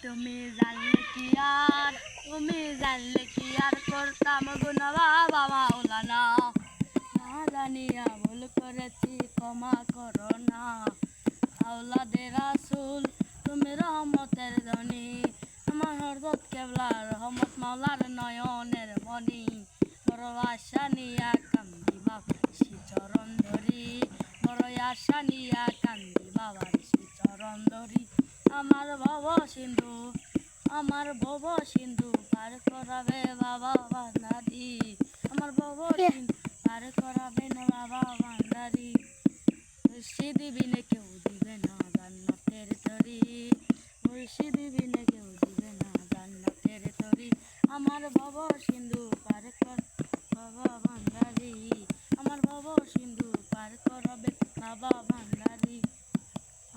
তুমি জানলে কি আর করতাম গুনা বাবা মাওলানা, না জানিয়া ভুল করেছি ক্ষমা করো না। আওলাদে রাসূল তুমি রহমতের ধনী, আমার হযরত কেবলা রহমত মাওলার নয়নের মণি। বড় আশা নিয়া কান্দি বাবার চরণ ধরি, বড় আশা নিয়া কান্দি বাবার চরণ ধরি। আমার ভব সিন্ধু পার করাবে বাবা ভান্ডারি, আমার ভব সিন্ধু পার করাবে না বাবা ভান্ডারি। মুর্শিদি বিনে কেউ দিবে না জান্নাতের তরি, মুর্শিদি বিনে কেউ দিবে না জান্নাতের তরি। আমার ভব সিন্ধু পার কর বাবা ভান্ডারি, আমার ভব সিন্ধু পার করাবে বাবা ভান্ডারি।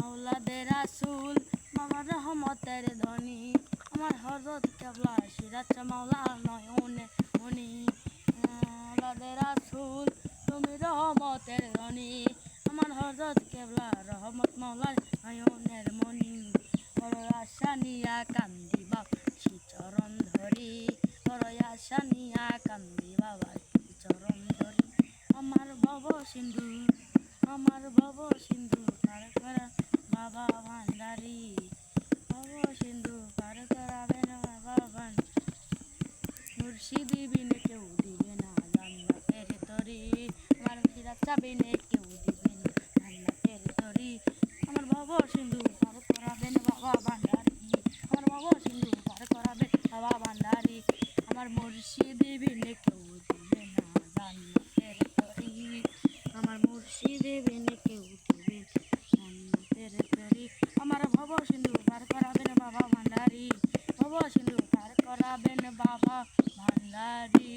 আওলাদে রাসূল বাবা রহমতের ধনী, আমার হযরত কেবলা সিরাজ মাওলা নয়নের মণি। আওলাদে রাসূল তুমি রহমতের ধনী, আমার হযরত কেবলা রহমত মাওলার নয়নের মণি। বড় আশা নিয়া কান্দি বাবা চরণ ধরি, বড় আশা নিয়া কান্দি বাবা চরণ ধরি। আমার ভব সিন্ধু পার করা বাবা ভান্ডারি, ভব সিন্ধু পার করাবে না বাবা ভান্ডারি। মুর্শিদি বিনে কেউ দিবে না জান্নাতের তরি, আমার সিরাজ বিনে কেউ দিবে না জান্নাতের তরি। আমার ভব সিন্ধু পার করাবেন বাবা ভান্ডারি, আমার ভব সিন্ধু পার করাবে বাবা ভান্ডারি। আমার মুর্শিদি বিনে কেউ দিবে না জান্নাতের তরি, আমার মুর্শিদি বিনে কেউ দিবে জান্নাতের তরি। আমার ভব সিন্ধু পার করাবেন বাবা ভান্ডারি, ভব সিন্ধু পার করাবেন বাবা ভান্ডারি।